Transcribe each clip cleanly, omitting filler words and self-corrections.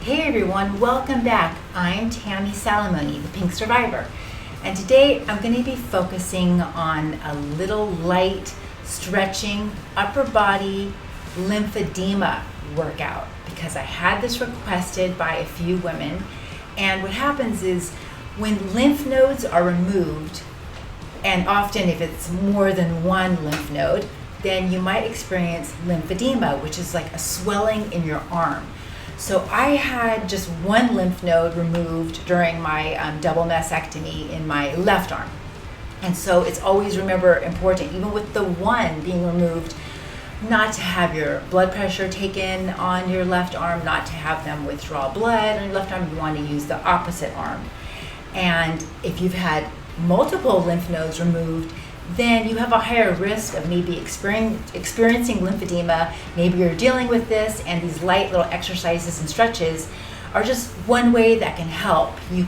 Hey everyone, welcome back. I'm Tammy Salamone, the Pink Survivor. And today I'm going to be focusing on a little light stretching upper body lymphedema workout because I had this requested by a few women. And what happens is when lymph nodes are removed, and often if it's more than one lymph node, then you might experience lymphedema, which is like a swelling in your arm. So I had just one lymph node removed during my double mastectomy in my left arm. And so it's always, remember, important, even with the one being removed, not to have your blood pressure taken on your left arm, not to have them withdraw blood on your left arm. You want to use the opposite arm. And if you've had multiple lymph nodes removed, then you have a higher risk of maybe experiencing lymphedema. Maybe you're dealing with this, and these light little exercises and stretches are just one way that can help. You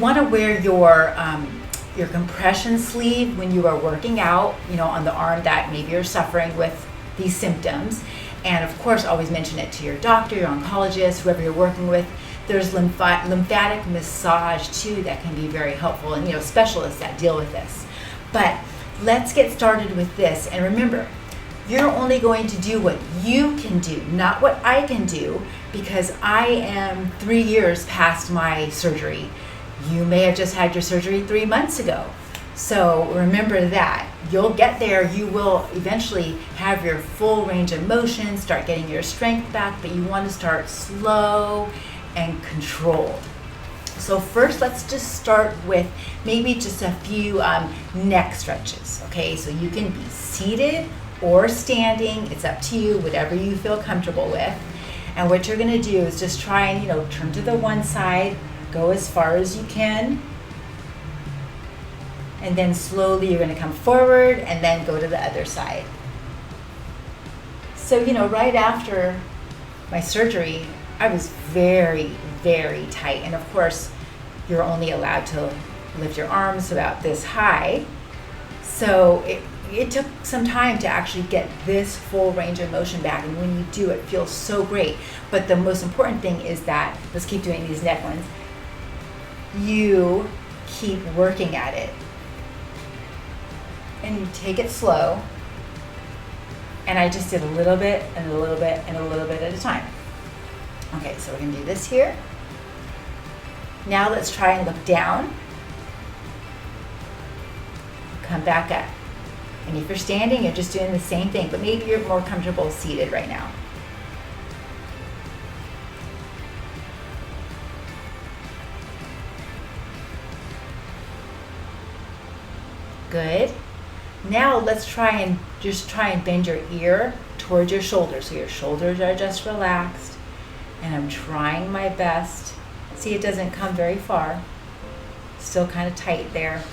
want to wear your compression sleeve when you are working out, on the arm that maybe you're suffering with these symptoms. And of course, always mention it to your doctor, your oncologist, whoever you're working with. There's lymphatic massage too that can be very helpful, and specialists that deal with this. But let's get started with this. And remember, you're only going to do what you can do, not what I can do, because I am 3 years past my surgery. You may have just had your surgery 3 months ago. So remember that. You'll get there. You will eventually have your full range of motion, start getting your strength back, but you want to start slow and controlled. So first, let's just start with maybe just a few neck stretches, okay? So you can be seated or standing. It's up to you, whatever you feel comfortable with. And what you're gonna do is just try and, turn to the one side, go as far as you can. And then slowly you're gonna come forward and then go to the other side. So, right after my surgery, I was very, very tight. And of course, you're only allowed to lift your arms about this high. So it took some time to actually get this full range of motion back. And when you do, it feels so great. But the most important thing is that, let's keep doing these neck ones, you keep working at it. And you take it slow. And I just did a little bit and a little bit and a little bit at a time. Okay, so we're gonna do this here. Now let's try and look down. Come back up. And if you're standing, you're just doing the same thing, but maybe you're more comfortable seated right now. Good. Now let's try and bend your ear towards your shoulders. So your shoulders are just relaxed. And I'm trying my best. See, it doesn't come very far. Still kind of tight there.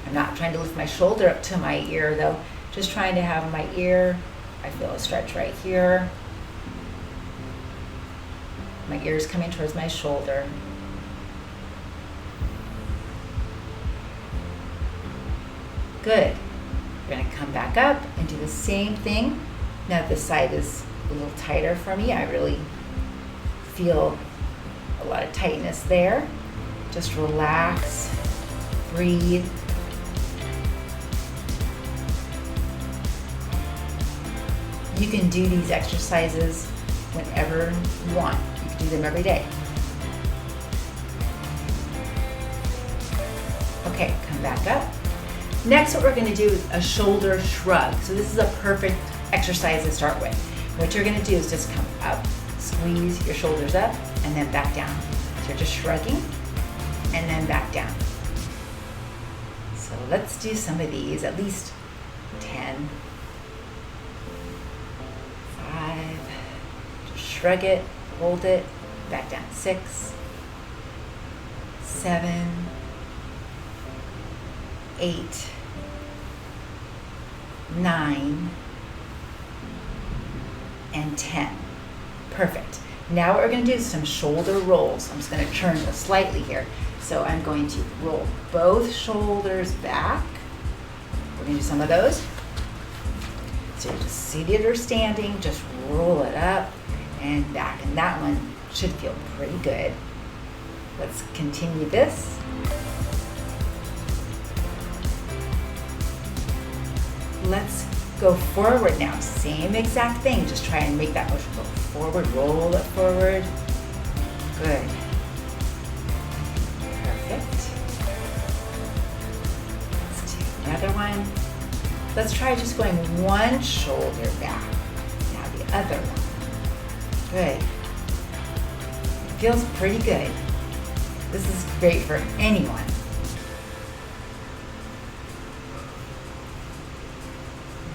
I'm not trying to lift my shoulder up to my ear though. Just trying to have my ear. I feel a stretch right here. My ear is coming towards my shoulder. Good. We're gonna come back up and do the same thing. Now this side is a little tighter for me. I really feel a lot of tightness there. Just relax, breathe. You can do these exercises whenever you want. You can do them every day. Okay, come back up. Next, what we're going to do is a shoulder shrug. So this is a perfect exercise to start with. What you're going to do is just come up, squeeze your shoulders up, and then back down. So you're just shrugging, and then back down. So let's do some of these, at least 10. 5. Just shrug it, hold it, back down. 6. 7. 8. 9. And 10. Perfect. Now what we're going to do is some shoulder rolls. I'm just going to turn this slightly here. So I'm going to roll both shoulders back. We're going to do some of those. So you're just seated or standing, just roll it up and back. And that one, Should feel pretty good. Let's continue this. Let's go forward now. Same exact thing. Just try and make that motion go forward. Roll it forward. Good. Perfect. Let's do another one. Let's try just going one shoulder back. Now the other one. Good. It feels pretty good. This is great for anyone.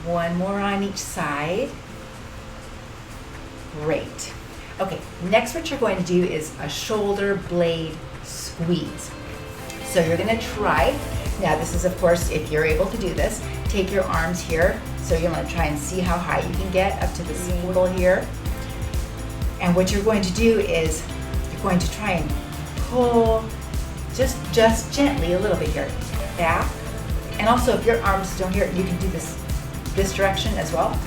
One more on each side. Great. Okay, next what you're going to do is a shoulder blade squeeze. So you're going to try, now this is of course if you're able to do this, take your arms here. So you want to try and see how high you can get up to the ankle here. And what you're going to do is you're going to try and pull just gently a little bit here, back. And also if your arms don't here, you can do this direction as well.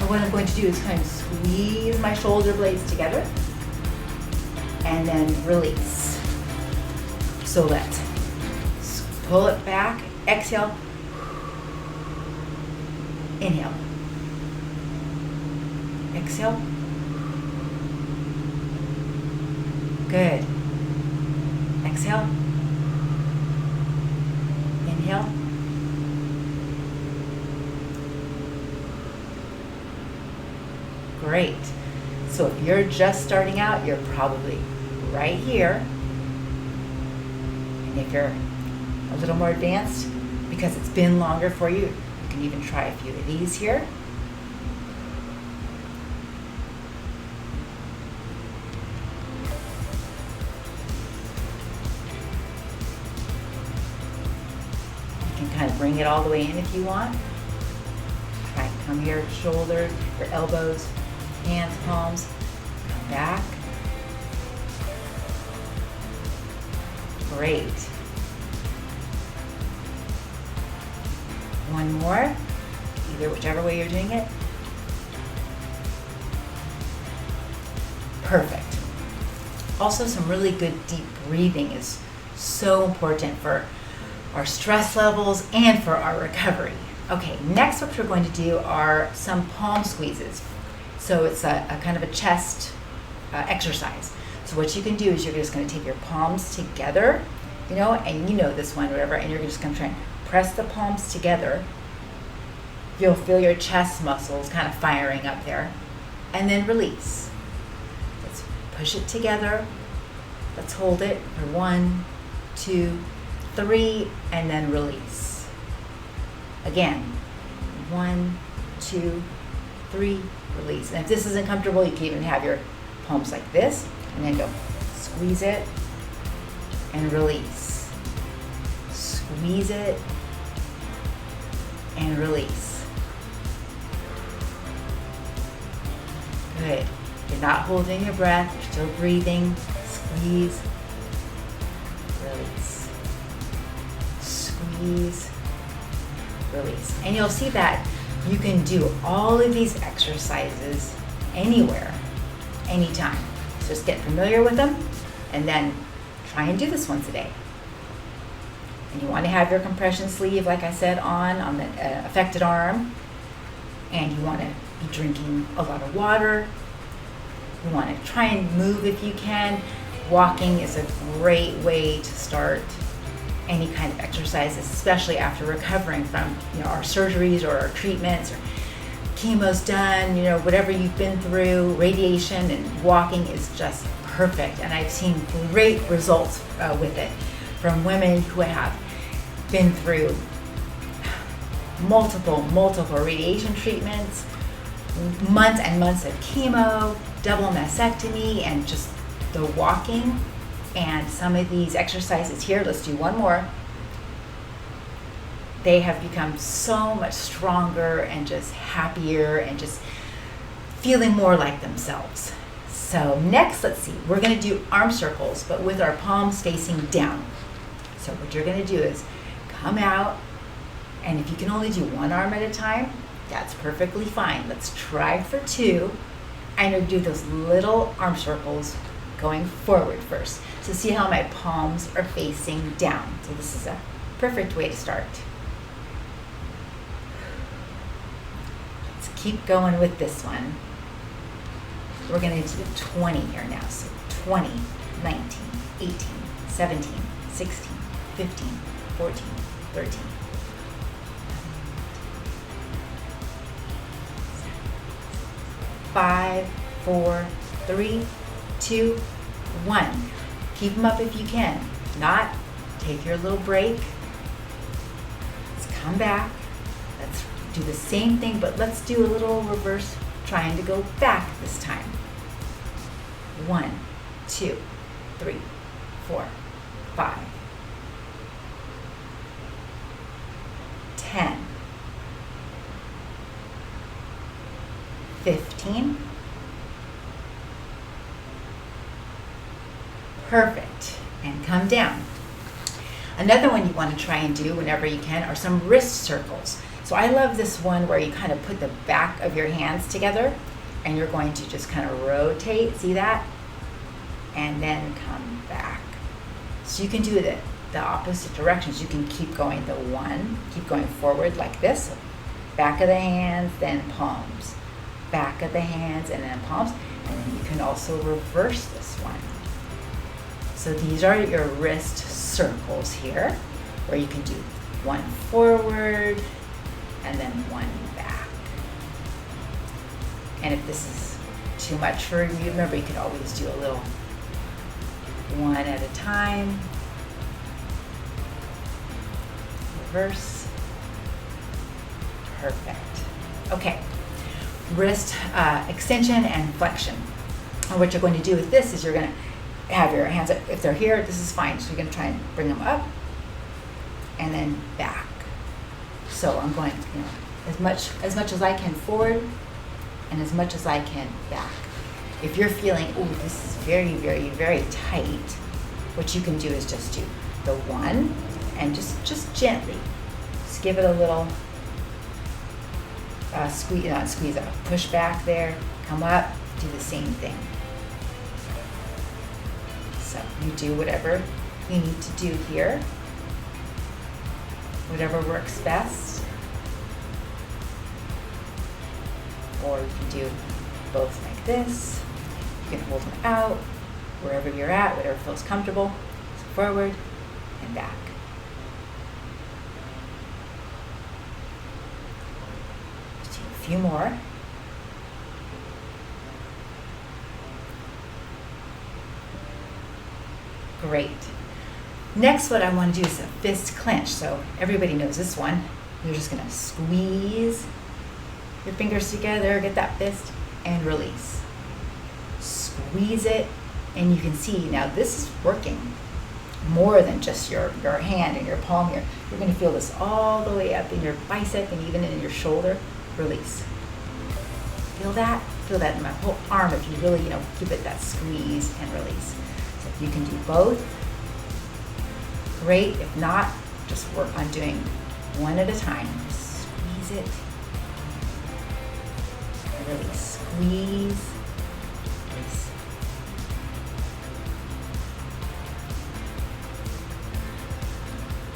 And what I'm going to do is kind of squeeze my shoulder blades together and then release. So let's pull it back, exhale, inhale, exhale, good, exhale, inhale, great. So if you're just starting out, you're probably right here. And if you're a little more advanced, because it's been longer for you, you can even try a few of these here. You can kind of bring it all the way in if you want. Try and come here, shoulders, your elbows, hands, palms, come back. Great. One more, either whichever way you're doing it. Perfect. Also, some really good deep breathing is so important for our stress levels and for our recovery. Okay, next what we're going to do are some palm squeezes. So it's a kind of a chest exercise. So what you can do is you're just going to take your palms together, and you know this one, whatever, and you're just going to try and press the palms together. You'll feel your chest muscles kind of firing up there, and then release. Let's push it together. Let's hold it for 1, 2, 3, and then release. Again, 1, 2, 3, release. And if this isn't comfortable, you can even have your palms like this, and then go squeeze it and release. Squeeze it and release. Good. You're not holding your breath, you're still breathing. Squeeze, release. Squeeze, release. And you'll see that you can do all of these exercises anywhere, anytime. Just get familiar with them and then try and do this once a day. And you want to have your compression sleeve, like I said, on the affected arm. And you want to be drinking a lot of water. You want to try and move if you can. Walking is a great way to start any kind of exercise, especially after recovering from our surgeries or our treatments or chemo's done, whatever you've been through, radiation, and walking is just perfect. And I've seen great results with it from women who have been through multiple radiation treatments, months and months of chemo, double mastectomy, and just the walking. And some of these exercises here, let's do one more. They have become so much stronger and just happier and just feeling more like themselves. So next, let's see, we're going to do arm circles, but with our palms facing down. So what you're going to do is come out, and if you can only do one arm at a time, that's perfectly fine. Let's try for 2, I'm going to do those little arm circles going forward first. So see how my palms are facing down. So this is a perfect way to start. Let's keep going with this one. We're going to do 20 here now. So 20, 19, 18, 17, 16, 15, 14, 13. 5, 4, 3, 2, 1. Keep them up if you can. If not, take your little break. Let's come back. Let's do the same thing, but let's do a little reverse, trying to go back this time. 1, 2, 3, 4, 5, 10, 15. Perfect. And come down. Another one you want to try and do whenever you can are some wrist circles. So I love this one where you kind of put the back of your hands together and you're going to just kind of rotate. See that? And then come back. So you can do the opposite directions. You can keep going the one, keep going forward like this. Back of the hands, then palms. Back of the hands and then palms. And then you can also reverse this one. So these are your wrist circles here, where you can do one forward and then one back. And if this is too much for you, remember you can always do a little one at a time. Reverse. Perfect. Okay. Wrist extension and flexion. And what you're going to do with this is you're going to have your hands up. If they're here, this is fine. So you're going to try and bring them up and then back. So I'm going, as much as I can forward and as much as I can back. If you're feeling, oh, this is very, very, very tight, what you can do is just do the one and just gently, just give it a little squeeze up, push back there, come up, do the same thing. So you do whatever you need to do here, whatever works best. Or you can do both like this. You can hold them out, wherever you're at, whatever feels comfortable. So forward and back. Just do a few more. Great. Next, what I want to do is a fist clench. So everybody knows this one. You're just going to squeeze your fingers together, get that fist, and release. Squeeze it, and you can see now this is working more than just your hand and your palm here. You're going to feel this all the way up in your bicep and even in your shoulder. Release. Feel that? Feel that in my whole arm if you really, keep it that squeeze and release. So if you can do both, great. If not, just work on doing one at a time. Just squeeze it. And release. Squeeze. Release.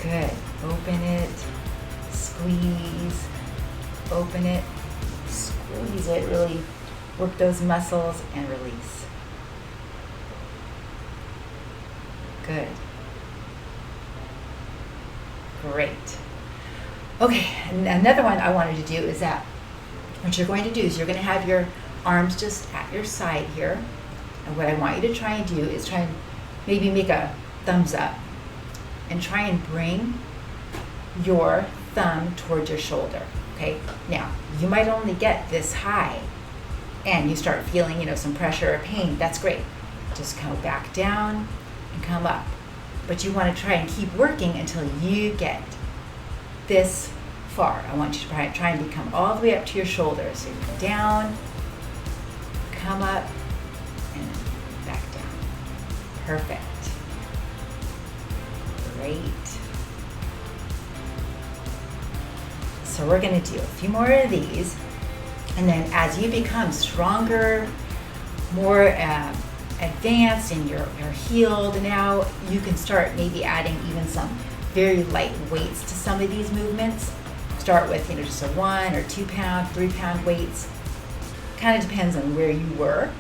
Good. Open it. Squeeze. Open it. Squeeze it. Really work those muscles and release. Good. Great. Okay, and another one I wanted to do is that what you're going to do is you're going to have your arms just at your side here. And what I want you to try and do is try and maybe make a thumbs up and try and bring your thumb towards your shoulder. Okay, now you might only get this high and you start feeling, some pressure or pain. That's great. Just come back down and come up. But you want to try and keep working until you get this far. I want you to try and become all the way up to your shoulders. So you go down, come up, and back down. Perfect. Great. So we're going to do a few more of these. And then as you become stronger more advanced and you're healed now, you can start maybe adding even some very light weights to some of these movements. Start with just a 1 or 2 pound, 3 pound weights. Kind of depends on where you were.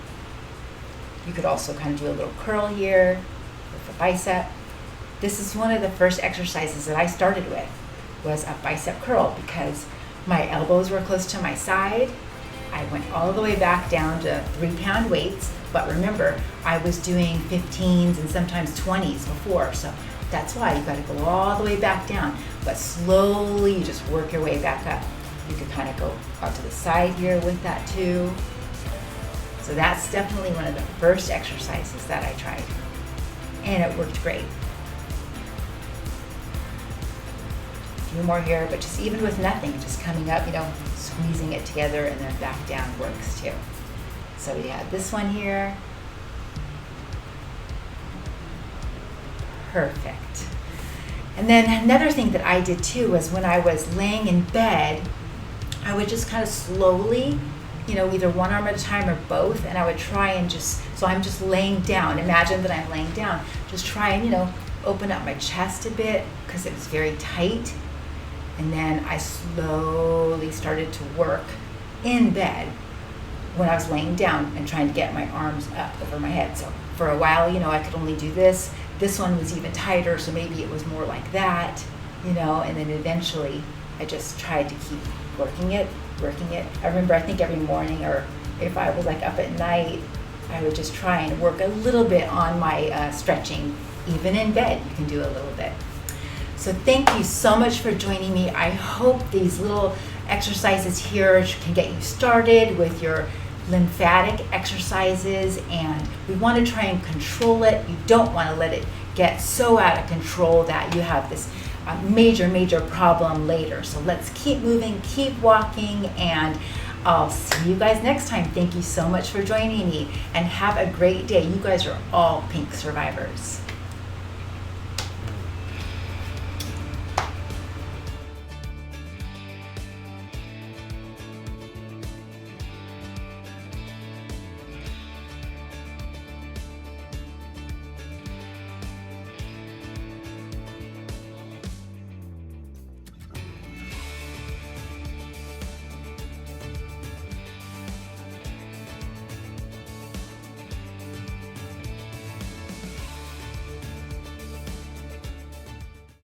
You could also kind of do a little curl here with the bicep. This is one of the first exercises that I started with, was a bicep curl, because my elbows were close to my side. I went all the way back down to 3 pound weights, but remember, I was doing 15s and sometimes 20s before, so that's why you gotta go all the way back down, but slowly you just work your way back up. You could kind of go out to the side here with that too. So that's definitely one of the first exercises that I tried, and it worked great. A few more here, but just even with nothing, just coming up, squeezing it together and then back down works too. So we have this one here. Perfect. And then another thing that I did too was when I was laying in bed, I would just kind of slowly, either one arm at a time or both, and I would try and so I'm just laying down. Imagine that I'm laying down. Just try and, open up my chest a bit because it was very tight. And then I slowly started to work in bed when I was laying down and trying to get my arms up over my head. So for a while, I could only do this. This one was even tighter, so maybe it was more like that, and then eventually I just tried to keep working it. I remember, I think every morning, or if I was like up at night, I would just try and work a little bit on my stretching. Even in bed, you can do a little bit. So thank you so much for joining me. I hope these little exercises here can get you started with your lymphatic exercises, and we want to try and control it. You don't want to let it get so out of control that you have this major problem later. So let's keep moving, keep walking, and I'll see you guys next time. Thank you so much for joining me, and have a great day. You guys are all pink survivors.